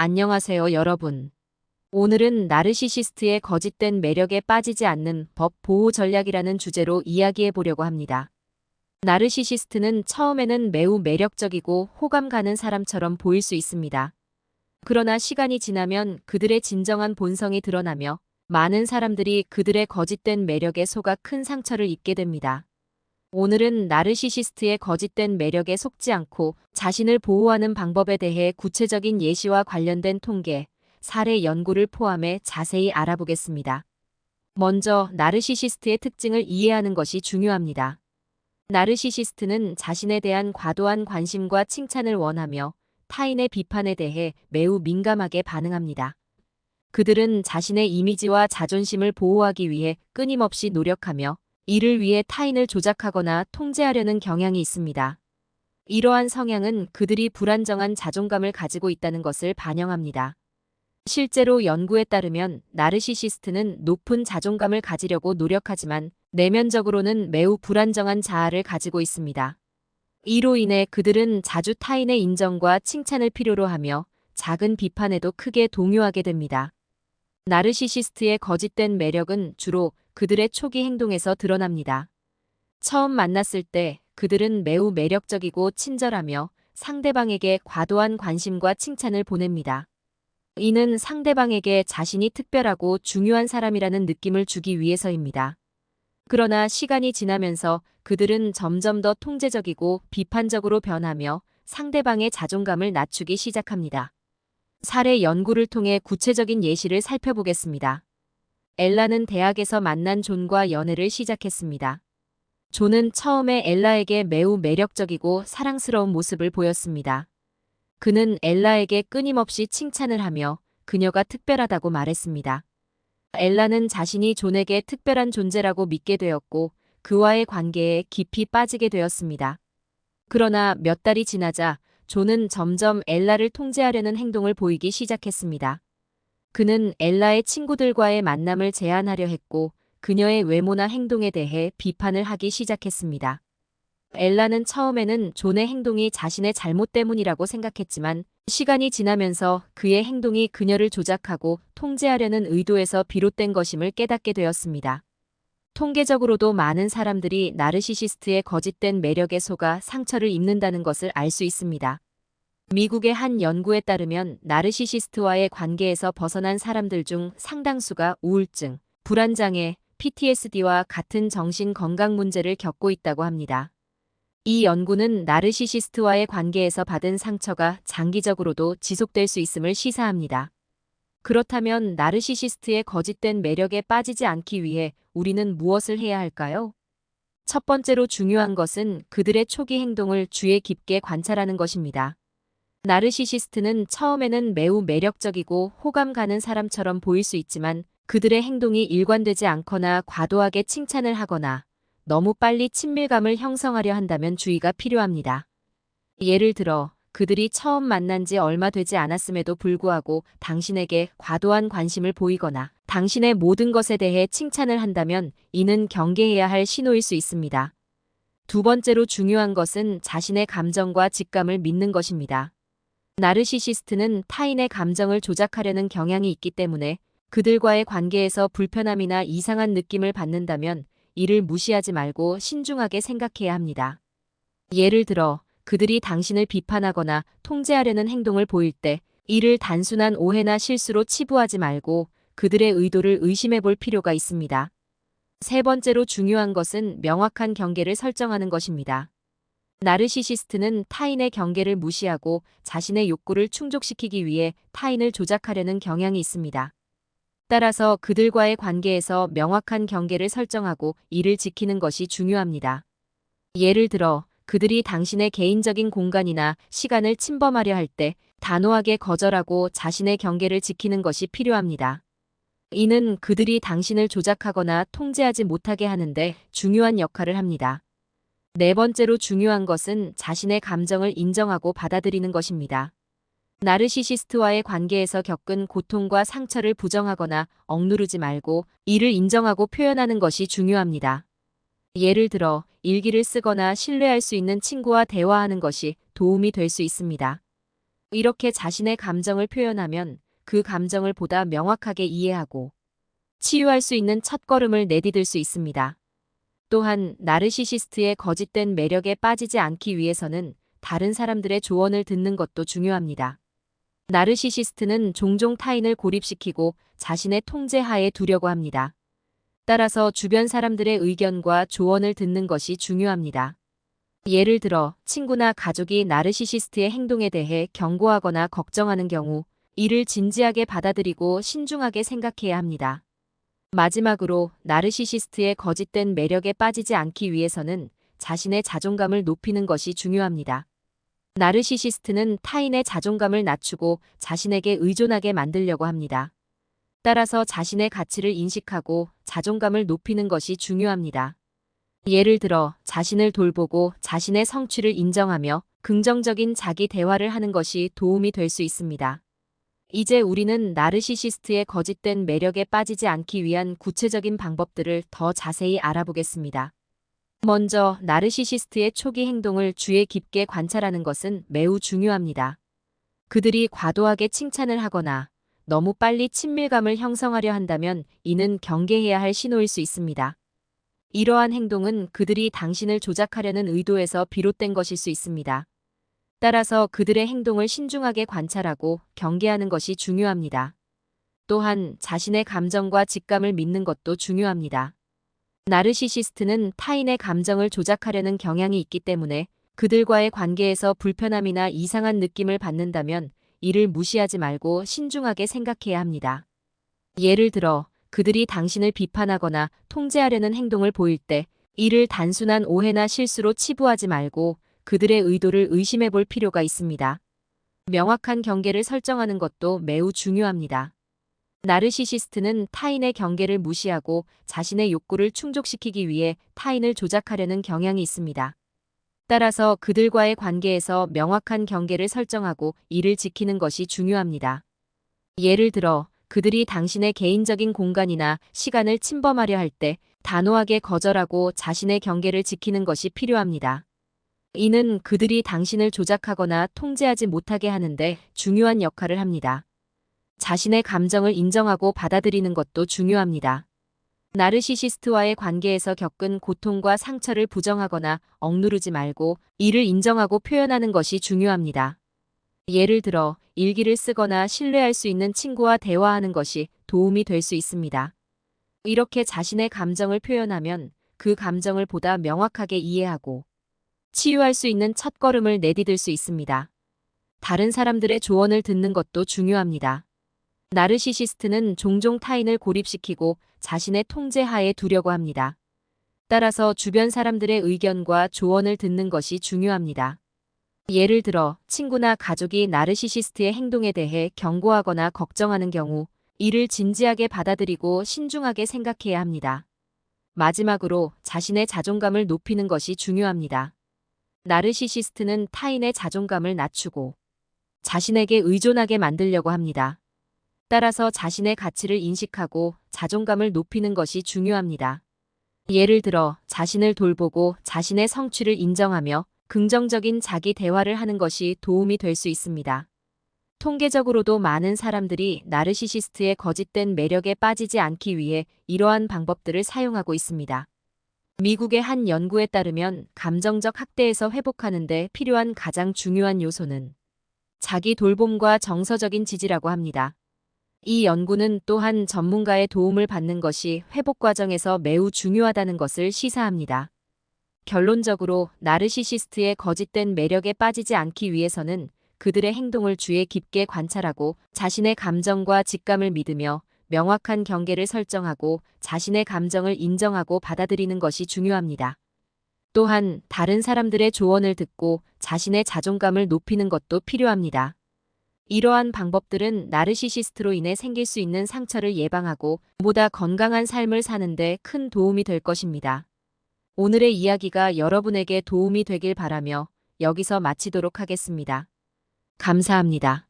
안녕하세요, 여러분. 오늘은 나르시시스트의 거짓된 매력에 빠지지 않는 법 보호 전략이라는 주제로 이야기해 보려고 합니다. 나르시시스트는 처음에는 매우 매력적이고 호감 가는 사람처럼 보일 수 있습니다. 그러나 시간이 지나면 그들의 진정한 본성이 드러나며 많은 사람들이 그들의 거짓된 매력에 속아 큰 상처를 입게 됩니다. 오늘은 나르시시스트의 거짓된 매력에 속지 않고 자신을 보호하는 방법에 대해 구체적인 예시와 관련된 통계, 사례 연구를 포함해 자세히 알아보겠습니다. 먼저 나르시시스트의 특징을 이해하는 것이 중요합니다. 나르시시스트는 자신에 대한 과도한 관심과 칭찬을 원하며 타인의 비판에 대해 매우 민감하게 반응합니다. 그들은 자신의 이미지와 자존심을 보호하기 위해 끊임없이 노력하며 이를 위해 타인을 조작하거나 통제하려는 경향이 있습니다. 이러한 성향은 그들이 불안정한 자존감을 가지고 있다는 것을 반영합니다. 실제로 연구에 따르면 나르시시스트는 높은 자존감을 가지려고 노력하지만 내면적으로는 매우 불안정한 자아를 가지고 있습니다. 이로 인해 그들은 자주 타인의 인정과 칭찬을 필요로 하며 작은 비판에도 크게 동요하게 됩니다. 나르시시스트의 거짓된 매력은 주로 그들의 초기 행동에서 드러납니다. 처음 만났을 때 그들은 매우 매력적이고 친절하며 상대방에게 과도한 관심과 칭찬을 보냅니다. 이는 상대방에게 자신이 특별하고 중요한 사람이라는 느낌을 주기 위해서입니다. 그러나 시간이 지나면서 그들은 점점 더 통제적이고 비판적으로 변하며 상대방의 자존감을 낮추기 시작합니다. 사례 연구를 통해 구체적인 예시를 살펴보겠습니다. 엘라는 대학에서 만난 존과 연애를 시작했습니다. 존은 처음에 엘라에게 매우 매력적이고 사랑스러운 모습을 보였습니다. 그는 엘라에게 끊임없이 칭찬을 하며 그녀가 특별하다고 말했습니다. 엘라는 자신이 존에게 특별한 존재라고 믿게 되었고 그와의 관계에 깊이 빠지게 되었습니다. 그러나 몇 달이 지나자 존은 점점 엘라를 통제하려는 행동을 보이기 시작했습니다. 그는 엘라의 친구들과의 만남을 제한하려 했고 그녀의 외모나 행동에 대해 비판을 하기 시작했습니다. 엘라는 처음에는 존의 행동이 자신의 잘못 때문이라고 생각했지만 시간이 지나면서 그의 행동이 그녀를 조작하고 통제하려는 의도에서 비롯된 것임을 깨닫게 되었습니다. 통계적으로도 많은 사람들이 나르시시스트의 거짓된 매력에 속아 상처를 입는다는 것을 알 수 있습니다. 미국의 한 연구에 따르면 나르시시스트와의 관계에서 벗어난 사람들 중 상당수가 우울증, 불안장애, PTSD와 같은 정신 건강 문제를 겪고 있다고 합니다. 이 연구는 나르시시스트와의 관계에서 받은 상처가 장기적으로도 지속될 수 있음을 시사합니다. 그렇다면 나르시시스트의 거짓된 매력에 빠지지 않기 위해 우리는 무엇을 해야 할까요? 첫 번째로 중요한 것은 그들의 초기 행동을 주의 깊게 관찰하는 것입니다. 나르시시스트는 처음에는 매우 매력적이고 호감 가는 사람처럼 보일 수 있지만 그들의 행동이 일관되지 않거나 과도하게 칭찬을 하거나 너무 빨리 친밀감을 형성하려 한다면 주의가 필요합니다. 예를 들어 그들이 처음 만난 지 얼마 되지 않았음에도 불구하고 당신에게 과도한 관심을 보이거나 당신의 모든 것에 대해 칭찬을 한다면 이는 경계해야 할 신호일 수 있습니다. 두 번째로 중요한 것은 자신의 감정과 직감을 믿는 것입니다. 나르시시스트는 타인의 감정을 조작하려는 경향이 있기 때문에 그들과의 관계에서 불편함이나 이상한 느낌을 받는다면 이를 무시하지 말고 신중하게 생각해야 합니다. 예를 들어 그들이 당신을 비판하거나 통제하려는 행동을 보일 때 이를 단순한 오해나 실수로 치부하지 말고 그들의 의도를 의심해 볼 필요가 있습니다. 세 번째로 중요한 것은 명확한 경계를 설정하는 것입니다. 나르시시스트는 타인의 경계를 무시하고 자신의 욕구를 충족시키기 위해 타인을 조작하려는 경향이 있습니다. 따라서 그들과의 관계에서 명확한 경계를 설정하고 이를 지키는 것이 중요합니다. 예를 들어 그들이 당신의 개인적인 공간이나 시간을 침범하려 할 때 단호하게 거절하고 자신의 경계를 지키는 것이 필요합니다. 이는 그들이 당신을 조작하거나 통제하지 못하게 하는데 중요한 역할을 합니다. 네 번째로 중요한 것은 자신의 감정을 인정하고 받아들이는 것입니다. 나르시시스트와의 관계에서 겪은 고통과 상처를 부정하거나 억누르지 말고 이를 인정하고 표현하는 것이 중요합니다. 예를 들어 일기를 쓰거나 신뢰할 수 있는 친구와 대화하는 것이 도움이 될 수 있습니다. 이렇게 자신의 감정을 표현하면 그 감정을 보다 명확하게 이해하고 치유할 수 있는 첫걸음을 내디딜 수 있습니다. 또한 나르시시스트의 거짓된 매력에 빠지지 않기 위해서는 다른 사람들의 조언을 듣는 것도 중요합니다. 나르시시스트는 종종 타인을 고립시키고 자신의 통제하에 두려고 합니다. 따라서 주변 사람들의 의견과 조언을 듣는 것이 중요합니다. 예를 들어 친구나 가족이 나르시시스트의 행동에 대해 경고하거나 걱정하는 경우 이를 진지하게 받아들이고 신중하게 생각해야 합니다. 마지막으로 나르시시스트의 거짓된 매력에 빠지지 않기 위해서는 자신의 자존감을 높이는 것이 중요합니다. 나르시시스트는 타인의 자존감을 낮추고 자신에게 의존하게 만들려고 합니다. 따라서 자신의 가치를 인식하고 자존감을 높이는 것이 중요합니다. 예를 들어 자신을 돌보고 자신의 성취를 인정하며 긍정적인 자기 대화를 하는 것이 도움이 될 수 있습니다. 이제 우리는 나르시시스트의 거짓된 매력에 빠지지 않기 위한 구체적인 방법들을 더 자세히 알아보겠습니다. 먼저 나르시시스트의 초기 행동을 주의 깊게 관찰하는 것은 매우 중요합니다. 그들이 과도하게 칭찬을 하거나 너무 빨리 친밀감을 형성하려 한다면 이는 경계해야 할 신호일 수 있습니다. 이러한 행동은 그들이 당신을 조작하려는 의도에서 비롯된 것일 수 있습니다. 따라서 그들의 행동을 신중하게 관찰하고 경계하는 것이 중요합니다. 또한 자신의 감정과 직감을 믿는 것도 중요합니다. 나르시시스트는 타인의 감정을 조작하려는 경향이 있기 때문에 그들과의 관계에서 불편함이나 이상한 느낌을 받는다면 이를 무시하지 말고 신중하게 생각해야 합니다. 예를 들어 그들이 당신을 비판하거나 통제하려는 행동을 보일 때 이를 단순한 오해나 실수로 치부하지 말고 그들의 의도를 의심해 볼 필요가 있습니다. 명확한 경계를 설정하는 것도 매우 중요합니다. 나르시시스트는 타인의 경계를 무시하고 자신의 욕구를 충족시키기 위해 타인을 조작하려는 경향이 있습니다. 따라서 그들과의 관계에서 명확한 경계를 설정하고 이를 지키는 것이 중요합니다. 예를 들어 그들이 당신의 개인적인 공간이나 시간을 침범하려 할 때 단호하게 거절하고 자신의 경계를 지키는 것이 필요합니다. 이는 그들이 당신을 조작하거나 통제하지 못하게 하는데 중요한 역할을 합니다. 자신의 감정을 인정하고 받아들이는 것도 중요합니다. 나르시시스트와의 관계에서 겪은 고통과 상처를 부정하거나 억누르지 말고 이를 인정하고 표현하는 것이 중요합니다. 예를 들어 일기를 쓰거나 신뢰할 수 있는 친구와 대화하는 것이 도움이 될 수 있습니다. 이렇게 자신의 감정을 표현하면 그 감정을 보다 명확하게 이해하고 치유할 수 있는 첫걸음을 내디딜 수 있습니다. 다른 사람들의 조언을 듣는 것도 중요합니다. 나르시시스트는 종종 타인을 고립시키고 자신의 통제하에 두려고 합니다. 따라서 주변 사람들의 의견과 조언을 듣는 것이 중요합니다. 예를 들어 친구나 가족이 나르시시스트의 행동에 대해 경고하거나 걱정하는 경우 이를 진지하게 받아들이고 신중하게 생각해야 합니다. 마지막으로 자신의 자존감을 높이는 것이 중요합니다. 나르시시스트는 타인의 자존감을 낮추고 자신에게 의존하게 만들려고 합니다. 따라서 자신의 가치를 인식하고 자존감을 높이는 것이 중요합니다. 예를 들어 자신을 돌보고 자신의 성취를 인정하며 긍정적인 자기 대화를 하는 것이 도움이 될 수 있습니다. 통계적으로도 많은 사람들이 나르시시스트의 거짓된 매력에 빠지지 않기 위해 이러한 방법들을 사용하고 있습니다. 미국의 한 연구에 따르면 감정적 학대에서 회복하는 데 필요한 가장 중요한 요소는 자기 돌봄과 정서적인 지지라고 합니다. 이 연구는 또한 전문가의 도움을 받는 것이 회복 과정에서 매우 중요하다는 것을 시사합니다. 결론적으로 나르시시스트의 거짓된 매력에 빠지지 않기 위해서는 그들의 행동을 주의 깊게 관찰하고 자신의 감정과 직감을 믿으며 명확한 경계를 설정하고 자신의 감정을 인정하고 받아들이는 것이 중요합니다. 또한 다른 사람들의 조언을 듣고 자신의 자존감을 높이는 것도 필요합니다. 이러한 방법들은 나르시시스트로 인해 생길 수 있는 상처를 예방하고 보다 건강한 삶을 사는 데 큰 도움이 될 것입니다. 오늘의 이야기가 여러분에게 도움이 되길 바라며 여기서 마치도록 하겠습니다. 감사합니다.